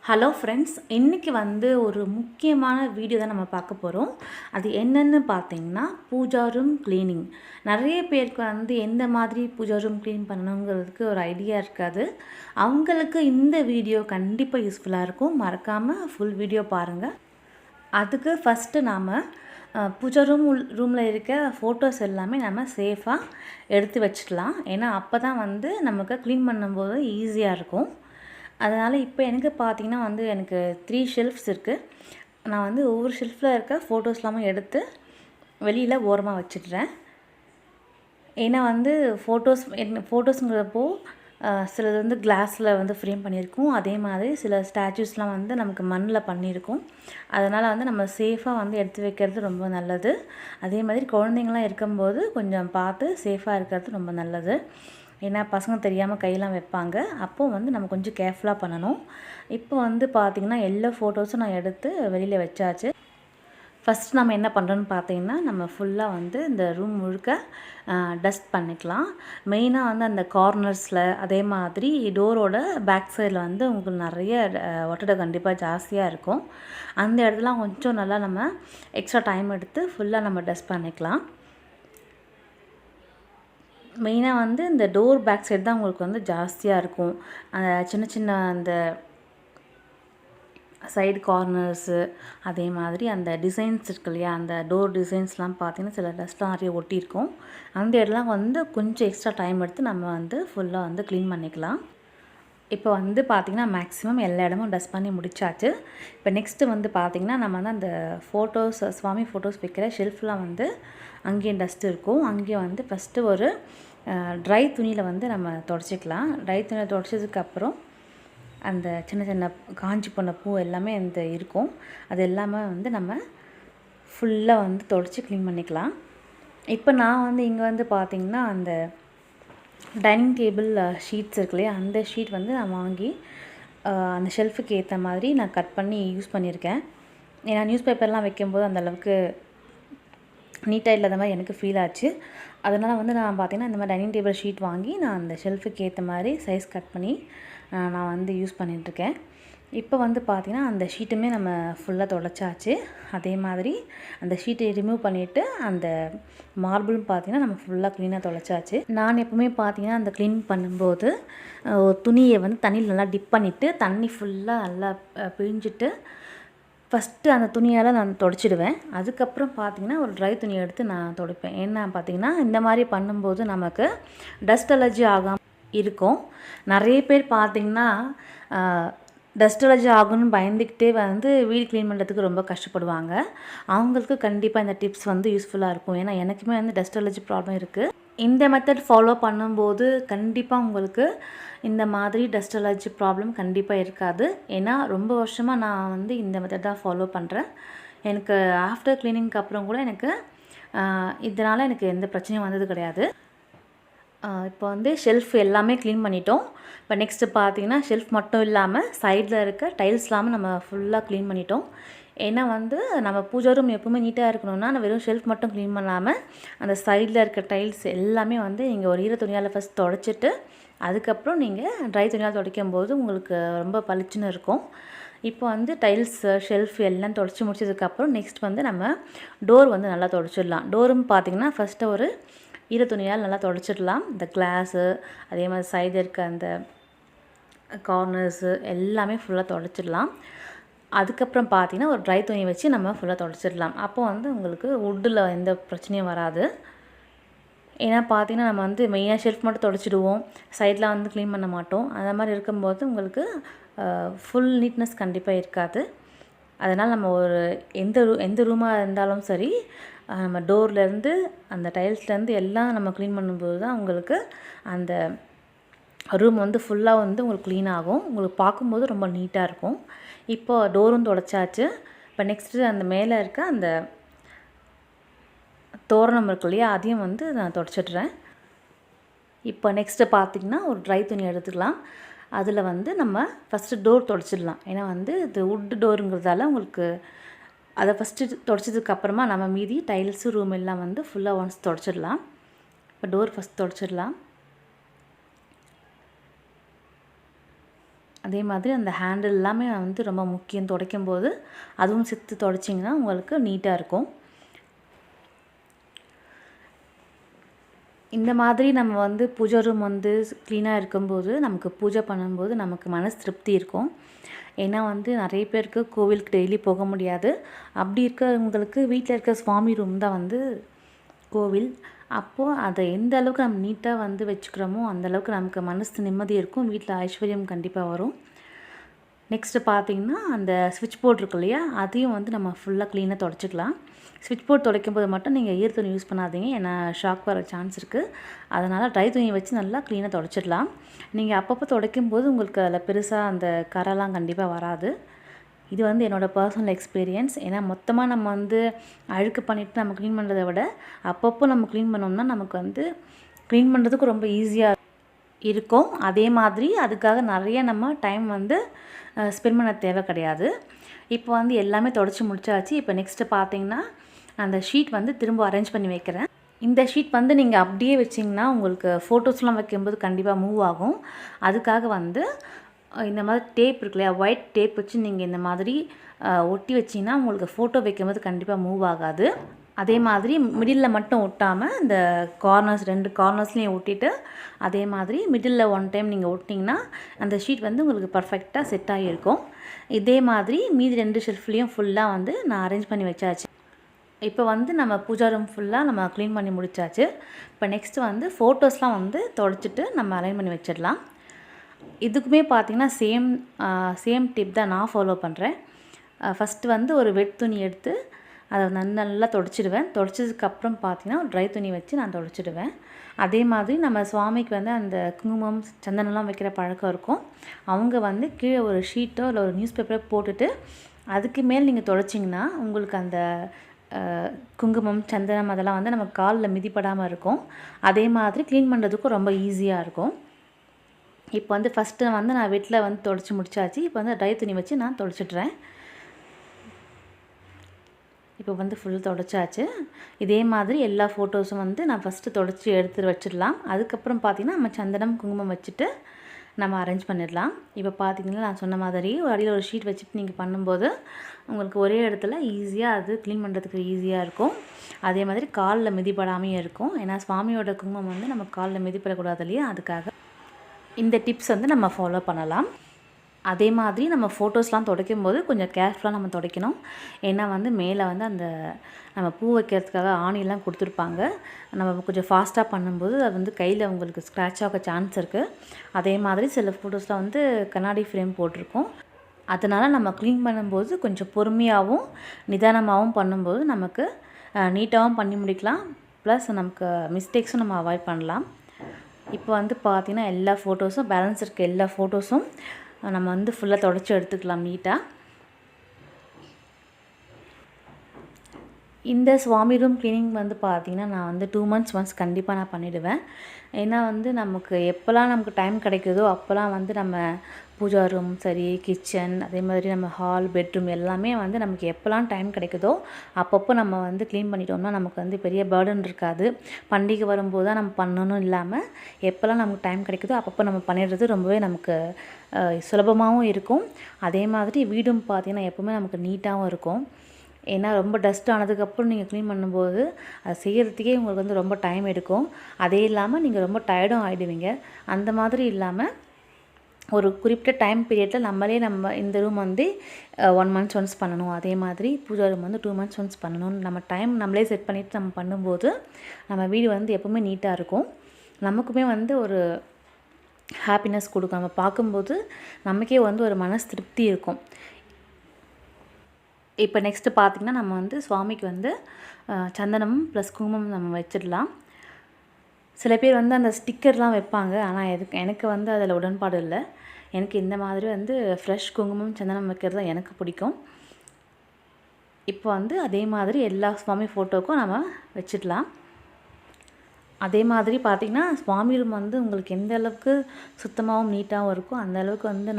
Hello friends, இன்றைக்கி ஒரு முக்கியமான வீடியோ தான் நம்ம பார்க்க போகிறோம். அது என்னென்னு பார்த்தீங்கன்னா, பூஜா ரூம் க்ளீனிங். நிறைய பேருக்கு எந்த மாதிரி பூஜா ரூம் க்ளீன் பண்ணணுங்கிறதுக்கு ஒரு ஐடியா இருக்காது. அவங்களுக்கு இந்த வீடியோ கண்டிப்பாக யூஸ்ஃபுல்லாக இருக்கும். மறக்காமல் ஃபுல் வீடியோ பாருங்கள். அதுக்கு ஃபஸ்ட்டு நாம் பூஜா ரூமில் இருக்க ஃபோட்டோஸ் எல்லாமே நம்ம சேஃபாக எடுத்து வச்சுக்கலாம். ஏன்னா அப்போ தான் நமக்கு க்ளீன் பண்ணும்போது ஈஸியாக இருக்கும். அதனால் இப்போ எனக்கு பார்த்திங்கன்னா எனக்கு 3 ஷெல்ஃப்ஸ் இருக்குது. நான் ஒவ்வொரு ஷெல்ஃபில் இருக்க ஃபோட்டோஸ்லாமே எடுத்து வெளியில் ஓரமாக வச்சிடுறேன். ஏன்னா ஃபோட்டோஸுங்கிறப்போ சிலது கிளாஸில் ஃப்ரேம் பண்ணியிருக்கோம். அதே மாதிரி சில ஸ்டாச்சூஸ்லாம் நமக்கு மண்ணில் பண்ணியிருக்கோம். அதனால் நம்ம சேஃபாக எடுத்து வைக்கிறது ரொம்ப நல்லது. அதே மாதிரி குழந்தைங்களாம் இருக்கும்போது கொஞ்சம் பார்த்து சேஃபாக இருக்கிறது ரொம்ப நல்லது. ஏன்னா பசங்க தெரியாமல் கையெல்லாம் வைப்பாங்க. அப்போது நம்ம கொஞ்சம் கேர்ஃபுல்லாக பண்ணணும். இப்போ பார்த்திங்கன்னா எல்லா ஃபோட்டோஸும் நான் எடுத்து வெளியில் வச்சாச்சு. ஃபஸ்ட் நம்ம என்ன பண்ணுறோன்னு பார்த்தீங்கன்னா, நம்ம ஃபுல்லாக இந்த ரூம் முழுக்க டஸ்ட் பண்ணிக்கலாம். மெயினாக அந்த கார்னர்ஸில், அதே மாதிரி டோரோட பேக் சைடில் உங்களுக்கு நிறைய ஒட்டடை கண்டிப்பாக ஜாஸ்தியாக இருக்கும். அந்த இடத்துலாம் கொஞ்சம் நல்லா நம்ம எக்ஸ்ட்ரா டைம் எடுத்து ஃபுல்லாக நம்ம டஸ்ட் பண்ணிக்கலாம். மெயினாக இந்த டோர் பேக் சைடு தான் உங்களுக்கு ஜாஸ்தியாக இருக்கும். அந்த சின்ன சின்ன அந்த சைடு கார்னர்ஸு, அதே மாதிரி அந்த டிசைன்ஸ் இருக்கு இல்லையா, அந்த டோர் டிசைன்ஸ்லாம் பார்த்திங்கன்னா சில டஸ்ட்லாம் நிறைய ஒட்டியிருக்கும். அந்த இடம்லாம் கொஞ்சம் எக்ஸ்ட்ரா டைம் எடுத்து நம்ம ஃபுல்லாக க்ளீன் பண்ணிக்கலாம். இப்போ பார்த்திங்கன்னா மேக்ஸிமம் எல்லா இடமும் டஸ்ட் பண்ணி முடிச்சாச்சு. இப்போ நெக்ஸ்ட்டு பார்த்திங்கன்னா நம்ம அந்த ஃபோட்டோஸ், சுவாமி ஃபோட்டோஸ் வைக்கிற ஷெல்ஃப்லாம் அங்கேயும் டஸ்ட் இருக்கும். அங்கேயும் ஃபஸ்ட்டு ஒரு ட்ரை துணியில் நம்ம தொடச்சிக்கலாம். ட்ரை துணியில் தொடச்சதுக்கப்புறம் அந்த சின்ன சின்ன காஞ்சி போன பூ எல்லாமே இருக்கும். அது எல்லாமே நம்ம ஃபுல்லாக தொடச்சி க்ளீன் பண்ணிக்கலாம். இப்போ நான் இங்கே பார்த்திங்கன்னா அந்த டைனிங் டேபிள் ஷீட்ஸ் இருக்கு இல்லையா, அந்த ஷீட் நான் வாங்கி அந்த ஷெல்ஃபுக்கு ஏற்ற மாதிரி நான் கட் பண்ணி யூஸ் பண்ணியிருக்கேன். ஏன்னா நியூஸ் பேப்பர்லாம் வைக்கும்போது அந்தளவுக்கு நீட்டாக இல்லாத மாதிரி எனக்கு ஃபீல் ஆச்சு. அதனால் நான் பார்த்திங்கன்னா இந்த மாதிரி டைனிங் டேபிள் ஷீட் வாங்கி நான் அந்த ஷெல்ஃபுக்கு ஏற்ற மாதிரி சைஸ் கட் பண்ணி நான் யூஸ் பண்ணிகிட்ருக்கேன். இப்போ பார்த்திங்கன்னா அந்த ஷீட்டுமே நம்ம ஃபுல்லாக தொடச்சாச்சு. அதே மாதிரி அந்த ஷீட்டை ரிமூவ் பண்ணிவிட்டு அந்த மார்பிளும் பார்த்திங்கன்னா நம்ம ஃபுல்லாக க்ளீனாக தொடச்சாச்சு. நான் எப்போவுமே பார்த்திங்கன்னா அந்த க்ளீன் பண்ணும்போது ஒரு துணியை தண்ணியில் நல்லா டிப் பண்ணிவிட்டு தண்ணி ஃபுல்லாக நல்லா பிழிஞ்சிட்டு ஃபஸ்ட்டு அந்த துணியால் நான் தொடச்சிடுவேன். அதுக்கப்புறம் பார்த்திங்கன்னா ஒரு ட்ரை துணியை எடுத்து நான் துடைப்பேன். ஏன்னா பார்த்திங்கன்னா இந்த மாதிரி பண்ணும்போது நமக்கு டஸ்ட் அலர்ஜி ஆகாமல் இருக்கும். நிறைய பேர் பார்த்திங்கன்னா டஸ்ட் அலர்ஜி ஆகணும்னு பயந்துக்கிட்டே வீடு க்ளீன் பண்ணுறதுக்கு ரொம்ப கஷ்டப்படுவாங்க. அவங்களுக்கு கண்டிப்பாக இந்த டிப்ஸ் யூஸ்ஃபுல்லாக இருக்கும். ஏன்னா எனக்குமே டஸ்ட் அலர்ஜி ப்ராப்ளம் இருக்குது. இந்த மெத்தட் ஃபாலோ பண்ணும்போது கண்டிப்பாக உங்களுக்கு இந்த மாதிரி டஸ்ட் அலர்ஜி ப்ராப்ளம் கண்டிப்பாக இருக்காது. ஏன்னா ரொம்ப வருஷமாக நான் இந்த மெத்தட் தான் ஃபாலோ பண்ணுறேன். எனக்கு ஆஃப்டர் க்ளீனிங்க்கு அப்புறம் கூட இதனால் எனக்கு எந்த பிரச்சனையும் வந்தது கிடையாது. இப்போ ஷெல்ஃப் எல்லாமே க்ளீன் பண்ணிட்டோம். இப்போ நெக்ஸ்ட்டு பார்த்திங்கன்னா ஷெல்ஃப் மட்டும் இல்லாமல் சைடில் இருக்க டைல்ஸ் இல்லாமல் நம்ம ஃபுல்லாக க்ளீன் பண்ணிட்டோம். ஏன்னா நம்ம பூஜா ரூம் எப்பவுமே நீட்டாக இருக்கணும்னா நான் வெறும் ஷெல்ஃப் மட்டும் க்ளீன் பண்ணாமல் அந்த சைடில் இருக்க டைல்ஸ் எல்லாமே நீங்கள் ஒரு ஈர துணியால் ஃபஸ்ட் தொடச்சிட்டு அதுக்கப்புறம் நீங்கள் ட்ரை துணியால் துடைக்கும்போது உங்களுக்கு ரொம்ப பளிச்சுன்னு இருக்கும். இப்போ டைல்ஸ், ஷெல்ஃப் எல்லாம் தொடச்சி முடிச்சதுக்கப்புறம் நெக்ஸ்ட் நம்ம டோர் நல்லா தொடச்சிடலாம். டோரும் பார்த்திங்கன்னா ஃபஸ்ட்டு ஒரு ஈர துணியால் நல்லா தொடச்சிடலாம். இந்த கிளாஸு, அதே மாதிரி சைடு இருக்க அந்த கார்னர்ஸு எல்லாமே ஃபுல்லாக தொடச்சிடலாம். அதுக்கப்புறம் பார்த்திங்கன்னா ஒரு ட்ரை துணியை வச்சு நம்ம ஃபுல்லாக தொடச்சிடலாம். அப்போ உங்களுக்கு வுட்டில் எந்த பிரச்சனையும் வராது. ஏன்னா பார்த்திங்கன்னா நம்ம மெயினாக ஷெல்ஃப் மட்டும் தொடச்சிடுவோம், சைடில் க்ளீன் பண்ண மாட்டோம். அந்த மாதிரி இருக்கும்போது உங்களுக்கு ஃபுல் நீட்னஸ் கண்டிப்பாக இருக்காது. அதனால் நம்ம ஒரு எந்த ரூமாக இருந்தாலும் சரி, நம்ம டோர்லேருந்து அந்த டைல்ஸ்லேருந்து எல்லாம் நம்ம க்ளீன் பண்ணும்போது தான் உங்களுக்கு அந்த ரூம் ஃபுல்லாக உங்களுக்கு க்ளீன் ஆகும். உங்களுக்கு பார்க்கும்போது ரொம்ப நீட்டாக இருக்கும். இப்போ டோரும் தொடச்சாச்சு. இப்போ நெக்ஸ்ட்டு அந்த மேலே இருக்க அந்த தோரணம் இருக்கு இல்லையா, அதையும் நான் தொடச்சிட்றேன். இப்போ நெக்ஸ்ட்டு பார்த்திங்கன்னா ஒரு ட்ரை துணி எடுத்துக்கலாம். அதில் நம்ம ஃபஸ்ட்டு டோர் தொடச்சிடலாம். ஏன்னா இது வுட் டோருங்கிறதால உங்களுக்கு அதை ஃபஸ்ட்டு தொடச்சதுக்கப்புறமா நம்ம மீதி டைல்ஸு ரூம் எல்லாம் ஃபுல்லாக ஒன்ஸ் தொடச்சிடலாம். இப்போ டோர் ஃபஸ்ட் தொடச்சிடலாம். அதே மாதிரி அந்த ஹேண்டில் எல்லாமே வந்து ரொம்ப முக்கியம். துடைக்கும்போது அதுவும் சேர்த்து துடைச்சிங்கன்னா உங்களுக்கு நீட்டாக இருக்கும். இந்த மாதிரி நம்ம வந்து பூஜை ரூம் வந்து க்ளீனாக இருக்கும்போது நமக்கு பூஜை பண்ணும்போது நமக்கு மனசு திருப்தி இருக்கும். ஏன்னா வந்து நிறைய பேருக்கு கோவிலுக்கு டெய்லி போக முடியாது. அப்படி இருக்கிறவங்களுக்கு வீட்டில் இருக்க சுவாமி ரூம் தான் வந்து கோவில். அப்போது அதை எந்த அளவுக்கு நம்ம நீட்டாக வந்து வச்சுக்கிறோமோ அந்தளவுக்கு நமக்கு மனசு நிம்மதி இருக்கும். வீட்டில் ஐஸ்வர்யம் கண்டிப்பாக வரும். நெக்ஸ்ட்டு பார்த்திங்கன்னா அந்த ஸ்விட்ச் போர்ட் இருக்கு இல்லையா, அதையும் வந்து நம்ம ஃபுல்லாக க்ளீனாக துடைச்சிக்கலாம். ஸ்விட்ச் போர்ட் துடைக்கும்போது மட்டும் நீங்கள் ஈர துணி யூஸ் பண்ணாதீங்க, ஏன்னா ஷாக் வர சான்ஸ் இருக்குது. அதனால் ட்ரை துணியை வச்சு நல்லா க்ளீனாக துடைச்சிடலாம். நீங்கள் அப்பப்போ துடைக்கும்போது உங்களுக்கு அதில் பெருசாக அந்த கரைலாம் கண்டிப்பாக வராது. இது வந்து என்னோடய பர்சனல் எக்ஸ்பீரியன்ஸ். ஏன்னா மொத்தமாக நம்ம வந்து அழுக்கு பண்ணிவிட்டு நம்ம க்ளீன் பண்ணுறதை விட அப்பப்போ நம்ம க்ளீன் பண்ணோம்னா நமக்கு வந்து க்ளீன் பண்ணுறதுக்கு ரொம்ப ஈஸியாக இருக்கும். அதே மாதிரி அதுக்காக நிறைய நம்ம டைம் வந்து ஸ்பெண்ட் பண்ண தேவை கிடையாது. இப்போ வந்து எல்லாமே துடைச்சி முடிச்சாச்சு. இப்போ நெக்ஸ்ட்டு பார்த்திங்கன்னா அந்த ஷீட் வந்து திரும்ப அரேஞ்ச் பண்ணி வைக்கிறேன். இந்த ஷீட் வந்து நீங்கள் அப்படியே வச்சிங்கன்னா உங்களுக்கு ஃபோட்டோஸ்லாம் வைக்கும்போது கண்டிப்பாக மூவ் ஆகும். அதுக்காக வந்து இந்த மாதிரி டேப் இருக்கு இல்லையா, ஒயிட் டேப் வச்சு நீங்கள் இந்த மாதிரி ஒட்டி வச்சிங்கன்னா உங்களுக்கு ஃபோட்டோ வைக்கும்போது கண்டிப்பாக மூவ் ஆகாது. அதே மாதிரி மிடில் மட்டும் ஒட்டாமல் இந்த கார்னர்ஸ் 2 கார்னர்ஸ்லேயும் ஒட்டிட்டு அதே மாதிரி மிடில் 1 டைம் நீங்கள் ஒட்டிங்கன்னா அந்த ஷீட் வந்து உங்களுக்கு பர்ஃபெக்டாக செட் ஆகியிருக்கும். இதே மாதிரி மீதி 2 ஷெல்ஃப்லேயும் ஃபுல்லாக வந்து நான் அரேஞ்ச் பண்ணி வச்சாச்சு. இப்போ வந்து நம்ம பூஜா ரூம் ஃபுல்லாக நம்ம க்ளீன் பண்ணி முடிச்சாச்சு. இப்போ நெக்ஸ்ட்டு வந்து ஃபோட்டோஸ்லாம் வந்து துடைச்சிட்டு நம்ம அரேஞ்ச் பண்ணி வச்சிடலாம். இதுக்குமே பார்த்திங்கன்னா சேம் டிப் தான் நான் ஃபாலோ பண்ணுறேன். ஃபஸ்ட்டு வந்து ஒரு வெட் துணி எடுத்து அதை நல்லா துடைச்சிடுவேன். துடைச்சதுக்கப்புறம் பார்த்திங்கன்னா ஒரு ட்ரை துணி வச்சு நான் துடைச்சிடுவேன். அதே மாதிரி நம்ம சுவாமிக்கு வந்து அந்த குங்குமம் சந்தனம்லாம் வைக்கிற பழக்கம் இருக்கும். அவங்க வந்து கீழே ஒரு ஷீட்டோ இல்லை ஒரு நியூஸ் பேப்பரோ போட்டுட்டு அதுக்கு மேல் நீங்கள் துடைச்சிங்கன்னா உங்களுக்கு அந்த குங்குமம் சந்தனம் அதெல்லாம் வந்து நம்ம காலில் மிதிப்படாமல் இருக்கும். அதே மாதிரி க்ளீன் பண்ணுறதுக்கும் ரொம்ப ஈஸியாக இருக்கும். இப்போ வந்து ஃபஸ்ட்டு வந்து நான் வீட்டில் வந்து துடைச்சி முடிச்சாச்சு. இப்போ வந்து ட்ரை துணி வச்சு நான் துடைச்சிட்றேன். இப்போ வந்து ஃபுல் துடைச்சாச்சு. இதே மாதிரி எல்லா ஃபோட்டோஸும் வந்து நான் ஃபஸ்ட்டு துடைச்சி எடுத்து வச்சிடலாம். அதுக்கப்புறம் பார்த்திங்கன்னா நம்ம சந்தனம் குங்குமம் வச்சுட்டு நம்ம அரேஞ்ச் பண்ணிடலாம். இப்போ பார்த்திங்கன்னா நான் சொன்ன மாதிரி ஒரு அடியில் ஒரு ஷீட் வச்சுட்டு நீங்கள் பண்ணும்போது உங்களுக்கு ஒரே இடத்துல ஈஸியாக அது க்ளீன் பண்ணுறதுக்கு ஈஸியாக இருக்கும். அதே மாதிரி காலில் மிதிப்படாமையும் இருக்கும். ஏன்னா சுவாமியோட குங்குமம் வந்து நம்ம காலில் மிதிப்படக்கூடாது இல்லையா, அதுக்காக இந்த டிப்ஸ் வந்து நம்ம ஃபாலோ பண்ணலாம். அதே மாதிரி நம்ம ஃபோட்டோஸ்லாம் துடைக்கும்போது கொஞ்சம் கேர்ஃபுல்லாக நம்ம துடைக்கணும். ஏன்னா வந்து மேலே வந்து அந்த நம்ம பூ வைக்கிறதுக்காக ஆணியெல்லாம் கொடுத்துருப்பாங்க. நம்ம கொஞ்சம் ஃபாஸ்ட்டாக பண்ணும்போது அது வந்து கையில் உங்களுக்கு ஸ்க்ராட்ச் ஆக சான்ஸ் இருக்குது. அதே மாதிரி சில ஃபோட்டோஸில் வந்து கண்ணாடி ஃப்ரேம் போட்டிருக்கோம். அதனால் நம்ம க்ளீன் பண்ணும்போது கொஞ்சம் பொறுமையாகவும் நிதானமாகவும் பண்ணும்போது நமக்கு நீட்டாகவும் பண்ணி முடிக்கலாம். ப்ளஸ் நமக்கு மிஸ்டேக்ஸும் நம்ம அவாய்ட் பண்ணலாம். இப்போ வந்து பார்த்திங்கன்னா எல்லா ஃபோட்டோஸும் பேலன்ஸ் இருக்க எல்லா ஃபோட்டோஸும் நம்ம வந்து ஃபுல்லாக துடைச்சி எடுத்துக்கலாம் நீட்டாக. இந்த சுவாமி ரூம் க்ளீனிங் வந்து பார்த்திங்கன்னா நான் வந்து 2 months ஒன்ஸ் கண்டிப்பாக நான் பண்ணிவிடுவேன். ஏன்னா வந்து நமக்கு எப்போல்லாம் நமக்கு டைம் கிடைக்குதோ அப்போல்லாம் வந்து நம்ம பூஜா ரூம் சரி, கிச்சன், அதே மாதிரி நம்ம ஹால், பெட்ரூம் எல்லாமே வந்து நமக்கு எப்போல்லாம் டைம் கிடைக்குதோ அப்பப்போ நம்ம வந்து க்ளீன் பண்ணிட்டோம்னா நமக்கு வந்து பெரிய பேர்டன் இருக்காது. பண்டிகை வரும்போது தான் நம்ம பண்ணணும் இல்லாமல் எப்போல்லாம் நமக்கு டைம் கிடைக்குதோ அப்பப்போ நம்ம பண்ணிடுறது ரொம்பவே நமக்கு சுலபமாகவும் இருக்கும். அதே மாதிரி வீடும் பார்த்திங்கன்னா எப்போவுமே நமக்கு நீட்டாகவும் இருக்கும். ஏன்னா ரொம்ப டஸ்ட் ஆனதுக்கப்புறம் நீங்கள் க்ளீன் பண்ணும்போது அது செய்கிறதுக்கே உங்களுக்கு வந்து ரொம்ப டைம் எடுக்கும். அதே இல்லாமல் நீங்கள் ரொம்ப டயர்டும் ஆகிடுவீங்க. அந்த மாதிரி இல்லாமல் ஒரு குறிப்பிட்ட டைம் பீரியடில் நம்ம இந்த ரூம் வந்து 1 month ஒன்ஸ் பண்ணணும், அதே மாதிரி பூஜா ரூம் வந்து 2 months ஒன்ஸ் பண்ணணும். நம்ம டைம் நம்மளே செட் பண்ணிவிட்டு நம்ம பண்ணும்போது நம்ம வீடு வந்து எப்போவுமே நீட்டாக இருக்கும். நமக்குமே வந்து ஒரு ஹாப்பினஸ் கொடுக்கும். நம்ம பார்க்கும்போது நமக்கே வந்து ஒரு மனசு திருப்தி இருக்கும். இப்போ நெக்ஸ்ட்டு பார்த்திங்கன்னா நம்ம வந்து சுவாமிக்கு வந்து சந்தனம் ப்ளஸ் குங்குமம் நம்ம வச்சிடலாம். சில பேர் வந்து அந்த ஸ்டிக்கர்லாம் வைப்பாங்க. ஆனால் எனக்கு வந்து அதில் உடன்பாடு இல்லை. எனக்கு இந்த மாதிரி வந்து ஃப்ரெஷ் குங்குமம் சந்தனம் வைக்கிறது தான் எனக்கு பிடிக்கும். இப்போ வந்து அதே மாதிரி எல்லா சுவாமி ஃபோட்டோக்கும் நம்ம வச்சிடலாம். அதே மாதிரி பார்த்திங்கன்னா சுவாமி ரூம் வந்து உங்களுக்கு எந்த அளவுக்கு சுத்தமாகவும் நீட்டாகவும் இருக்கும் அந்த அளவுக்கு வந்து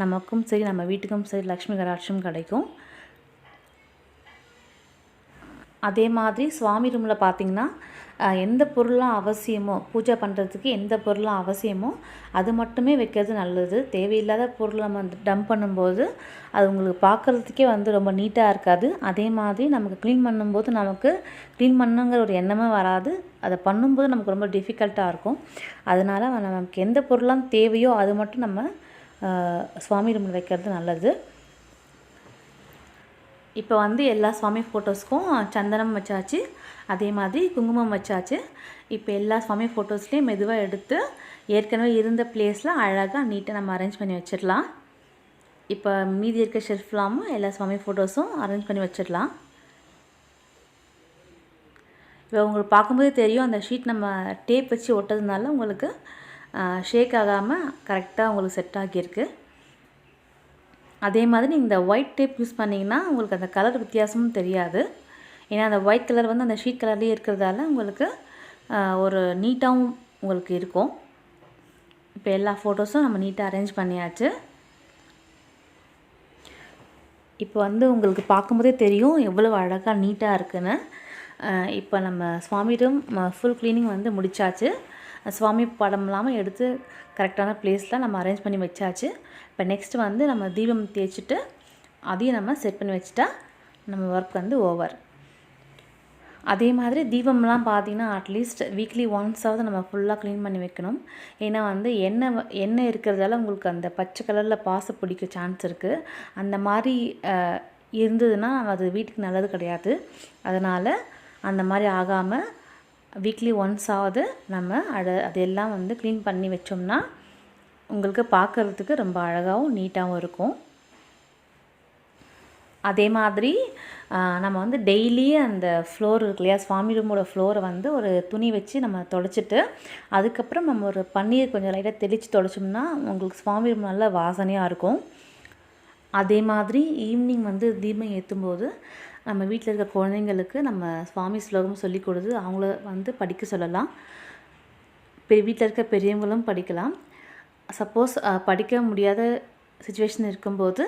நமக்கும் சரி நம்ம வீட்டுக்கும் சரி லக்ஷ்மி கடாட்சம் கிடைக்கும். அதே மாதிரி சுவாமி ரூமில் பார்த்திங்கன்னா எந்த பொருள்லாம் அவசியமோ, பூஜை பண்ணுறதுக்கு எந்த பொருள்லாம் அவசியமோ அது மட்டுமே வைக்கிறது நல்லது. தேவையில்லாத பொருள் நம்ம டம்ப் பண்ணும்போது அது உங்களுக்கு பார்க்குறதுக்கே வந்து ரொம்ப நீட்டாக இருக்காது. அதே மாதிரி நமக்கு க்ளீன் பண்ணும்போது நமக்கு க்ளீன் பண்ணுங்கிற ஒரு எண்ணமே வராது. அதை பண்ணும்போது நமக்கு ரொம்ப டிஃபிகல்ட்டாக இருக்கும். அதனால் நமக்கு எந்த பொருள்லாம் தேவையோ அது மட்டும் நம்ம சுவாமி ரூமில் வைக்கிறது நல்லது. இப்போ வந்து எல்லா சுவாமி ஃபோட்டோஸ்க்கும் சந்தனம் வச்சாச்சு, அதே மாதிரி குங்குமம் வச்சாச்சு. இப்போ எல்லா சுவாமி ஃபோட்டோஸ்லேயும் மெதுவாக எடுத்து ஏற்கனவே இருந்த பிளேஸில் அழகாக நீட்டாக நம்ம அரேஞ்ச் பண்ணி வச்சிடலாம். இப்போ மீதி இருக்க ஷெல்ஃப்லாமும் எல்லா சுவாமி ஃபோட்டோஸும் அரேஞ்ச் பண்ணி வச்சிடலாம். இப்போ உங்களுக்கு பார்க்கும்போதே தெரியும், அந்த ஷீட் நம்ம டேப் வச்சு ஒட்டதுனால உங்களுக்கு ஷேக் ஆகாமல் கரெக்டாக உங்களுக்கு செட் ஆகியிருக்கு. அதே மாதிரி இந்த ஒயிட் டேப் யூஸ் பண்ணிங்கன்னா உங்களுக்கு அந்த கலர் வித்தியாசமும் தெரியாது. ஏன்னா அந்த ஒயிட் கலர் வந்து அந்த ஷீட் கலர்லேயே இருக்கிறதால உங்களுக்கு ஒரு நீட்டாகவும் உங்களுக்கு இருக்கும். இப்போ எல்லா ஃபோட்டோஸும் நம்ம நீட்டாக அரேஞ்ச் பண்ணியாச்சு. இப்போ வந்து உங்களுக்கு பார்க்கும்போதே தெரியும் எவ்வளோ அழகாக நீட்டாக இருக்குன்னு. இப்போ நம்ம சுவாமி ரூம் ஃபுல் க்ளீனிங் வந்து முடித்தாச்சு. சுவாமி படம் இல்லாமல் எடுத்து கரெக்டான பிளேஸில் நம்ம அரேஞ்ச் பண்ணி வச்சாச்சு. இப்போ நெக்ஸ்ட்டு வந்து நம்ம தீபம் தேய்ச்சிட்டு அதையும் நம்ம செட் பண்ணி வச்சுட்டா நம்ம ஒர்க் வந்து ஓவர். அதே மாதிரி தீபம்லாம் பார்த்திங்கன்னா அட்லீஸ்ட் வீக்லி ஒன்ஸாவது நம்ம ஃபுல்லாக க்ளீன் பண்ணி வைக்கணும். ஏன்னா வந்து எண்ணெய் இருக்கிறதால உங்களுக்கு அந்த பச்சை கலரில் பாசை பிடிக்க சான்ஸ் இருக்குது. அந்த மாதிரி இருந்ததுன்னா அது வீட்டுக்கு நல்லது கிடையாது. அதனால் அந்த மாதிரி ஆகாமல் வீக்லி ஒன்ஸாவது நம்ம அதெல்லாம் வந்து க்ளீன் பண்ணி வச்சோம்னா உங்களுக்கு பார்க்குறதுக்கு ரொம்ப அழகாகவும் நீட்டாகவும் இருக்கும். அதே மாதிரி நம்ம வந்து டெய்லியே அந்த ஃப்ளோர் இருக்கு இல்லையா, சுவாமி ரூமோட ஃப்ளோரை வந்து ஒரு துணி வச்சு நம்ம துடைச்சிட்டு அதுக்கப்புறம் நம்ம ஒரு பன்னீர் கொஞ்சம் லைட்டாக தெளித்து துடைச்சோம்னா உங்களுக்கு சுவாமி ரூம் நல்லா வாசனையாக இருக்கும். அதே மாதிரி ஈவினிங் வந்து தீபம் ஏற்றும்போது நம்ம வீட்டில் இருக்க குழந்தைங்களுக்கு நம்ம சுவாமி ஸ்லோகம் சொல்லி கொடுத்து அவங்கள வந்து படிக்க சொல்லலாம். வீட்டில் இருக்க பெரியவங்களும் படிக்கலாம். சப்போஸ் படிக்க முடியாத சிச்சுவேஷன் இருக்கும்போது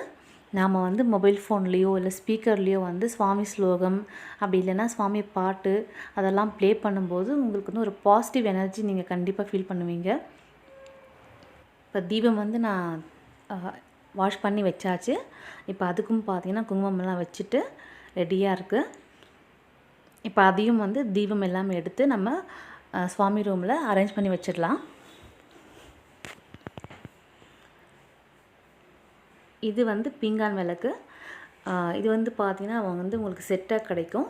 நாம் வந்து மொபைல் ஃபோன்லேயோ இல்லை ஸ்பீக்கர்லேயோ வந்து சுவாமி ஸ்லோகம் அப்படி இல்லைன்னா சுவாமி பாட்டு அதெல்லாம் ப்ளே பண்ணும்போது உங்களுக்கு வந்து ஒரு பாசிட்டிவ் எனர்ஜி நீங்கள் கண்டிப்பாக ஃபீல் பண்ணுவீங்க. இப்போ தீபம் வந்து நான் வாஷ் பண்ணி வச்சாச்சு. இப்போ அதுக்கும் பார்த்திங்கன்னா குங்குமம்லாம் வச்சுட்டு ரெடியாக இருக்குது. இப்போ அதையும் வந்து தீபம் எல்லாமே எடுத்து நம்ம சுவாமி ரூமில் அரேஞ்ச் பண்ணி வச்சிடலாம். இது வந்து பீங்கான் விளக்கு. இது வந்து பார்த்திங்கன்னா அவங்க வந்து உங்களுக்கு செட்டாக கிடைக்கும்.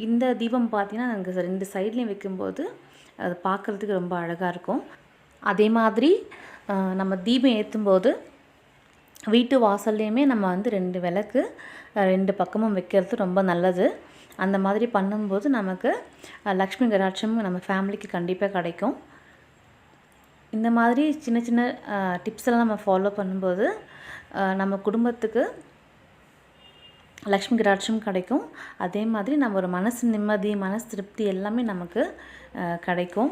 இந்த தீபம் பார்த்திங்கன்னா நாங்கள் 2 சைட்லேயும் வைக்கும்போது அது பார்க்குறதுக்கு ரொம்ப அழகாக இருக்கும். அதே மாதிரி நம்ம தீபம் ஏற்றும்போது வீட்டு வாசல்லையுமே நம்ம வந்து 2 விளக்கு 2 பக்கமும் வைக்கிறது ரொம்ப நல்லது. அந்த மாதிரி பண்ணும்போது நமக்கு லக்ஷ்மி கடாட்சம் நம்ம ஃபேமிலிக்கு கண்டிப்பாக கிடைக்கும். இந்த மாதிரி சின்ன சின்ன டிப்ஸ் எல்லாம் நம்ம ஃபாலோ பண்ணும்போது நம்ம குடும்பத்துக்கு லக்ஷ்மி கடாட்சம் கிடைக்கும். அதே மாதிரி நம்ம ஒரு மனசு நிம்மதி, மனசு திருப்தி எல்லாமே நமக்கு கிடைக்கும்.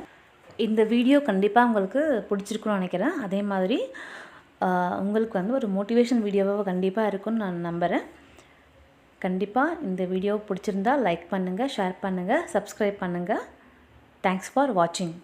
இந்த வீடியோ கண்டிப்பாக உங்களுக்கு பிடிச்சிருக்குன்னு நினைக்கிறேன். அதே மாதிரி உங்களுக்கு வந்து ஒரு மோட்டிவேஷன் வீடியோவாக கண்டிப்பாக இருக்கும்னு நான் நம்புகிறேன். கண்டிப்பாக இந்த வீடியோ பிடிச்சிருந்தால் லைக் பண்ணுங்கள், ஷேர் பண்ணுங்கள், சப்ஸ்கிரைப் பண்ணுங்கள். தேங்க்ஸ் ஃபார் வாட்சிங்.